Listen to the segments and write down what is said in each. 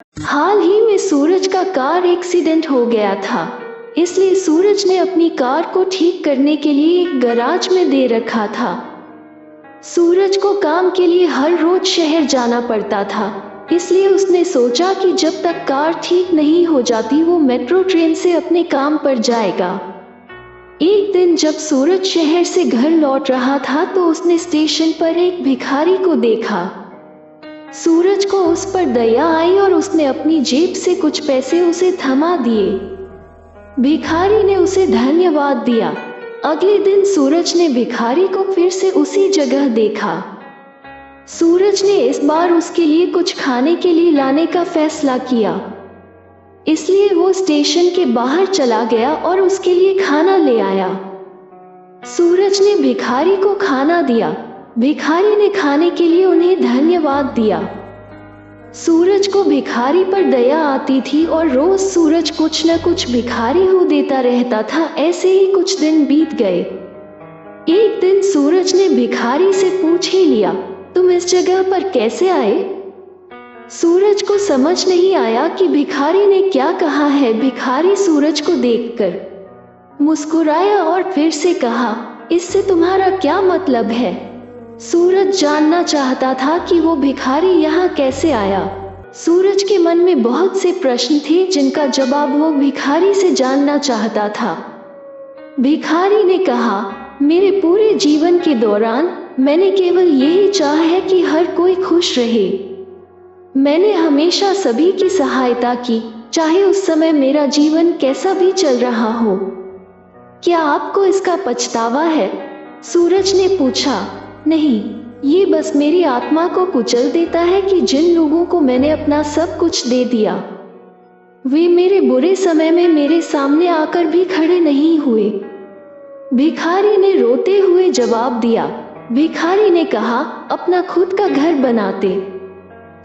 हाल ही में सूरज का car accident हो गया था, इसलिए सूरज ने अपनी कार को ठीक करने के लिए एक गैराज में दे रखा था। सूरज को काम के लिए हर रोज शहर जाना पड़ता था, इसलिए उसने सोचा कि जब तक कार ठीक नहीं हो जाती वो मेट्रो ट्रेन से अपने काम पर जाएगा। एक दिन जब सूरज शहर से घर लौट रहा था तो उसने स्टेशन पर एक भिखारी को देखा। सूरज को उस पर दया आई और उसने अपनी जेब से कुछ पैसे उसे थमा दिए। भिखारी ने उसे धन्यवाद दिया। अगले दिन सूरज ने भिखारी को फिर से उसी जगह देखा। सूरज ने इस बार उसके लिए कुछ खाने के लिए लाने का फैसला किया, इसलिए वो स्टेशन के बाहर चला गया और उसके लिए खाना ले आया। सूरज ने भिखारी को खाना दिया। भिखारी ने खाने के लिए उन्हें धन्यवाद दिया। सूरज को भिखारी पर दया आती थी और रोज सूरज कुछ न कुछ भिखारी को देता रहता था। ऐसे ही कुछ दिन बीत गए। एक दिन सूरज ने भिखारी से पूछ ही लिया, तुम इस जगह पर कैसे आए? सूरज को समझ नहीं आया कि भिखारी ने क्या कहा है। भिखारी सूरज को देखकर मुस्कुराया और फिर से कहा, इससे तुम्हारा क्या मतलब है? सूरज जानना चाहता था कि वो भिखारी यहाँ कैसे आया। सूरज के मन में बहुत से प्रश्न थे जिनका जवाब वो भिखारी से जानना चाहता था। भिखारी ने कहा, मेरे पूरे जीवन के दौरान मैंने केवल यही चाहा है कि हर कोई खुश रहे। मैंने हमेशा सभी की सहायता की, चाहे उस समय मेरा जीवन कैसा भी चल रहा हो। क्या आपको इसका पछतावा है? सूरज ने पूछा। नहीं, ये बस मेरी आत्मा को कुचल देता है कि जिन लोगों को मैंने अपना सब कुछ दे दिया, वे मेरे बुरे समय में मेरे सामने आकर भी खड़े नहीं हुए। भिखारी ने रोते हुए जवाब दिया। भिखारी ने कहा, अपना खुद का घर बनाते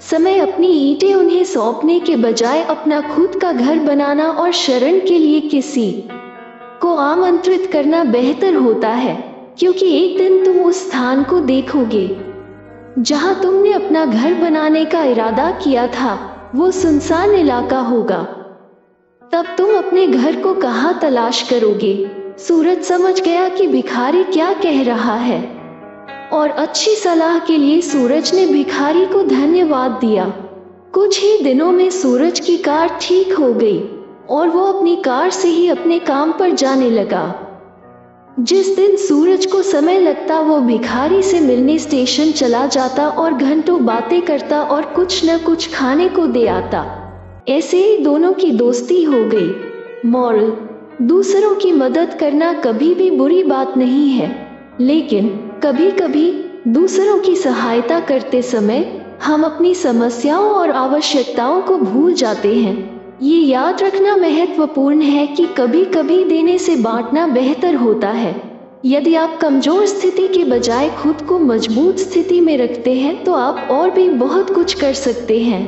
समय अपनी ईंटें उन्हें सौंपने के बजाय अपना खुद का घर बनाना और शरण के लिए किसी को आमंत्रित करना बेहतर होता है, क्योंकि एक दिन तुम उस स्थान को देखोगे जहां तुमने अपना घर बनाने का इरादा किया था। वो सुनसान इलाका होगा। तब तुम अपने घर को कहां तलाश करोगे? सूरज समझ गया कि भिखारी क्या कह रहा है और अच्छी सलाह के लिए सूरज ने भिखारी को धन्यवाद दिया। कुछ ही दिनों में सूरज की कार ठीक हो गई और वो अपनी कार से ही अपने काम पर जाने लगा। जिस दिन सूरज को समय लगता वो भिखारी से मिलने स्टेशन चला जाता और घंटों बातें करता और कुछ न कुछ खाने को दे आता। ऐसे ही दोनों की दोस्ती हो गई। मॉरल: दूसरों की मदद करना कभी भी बुरी बात नहीं है, लेकिन कभी कभी दूसरों की सहायता करते समय हम अपनी समस्याओं और आवश्यकताओं को भूल जाते हैं। ये याद रखना महत्वपूर्ण है कि कभी कभी देने से बांटना बेहतर होता है। यदि आप कमजोर स्थिति के बजाय खुद को मजबूत स्थिति में रखते हैं तो आप और भी बहुत कुछ कर सकते हैं।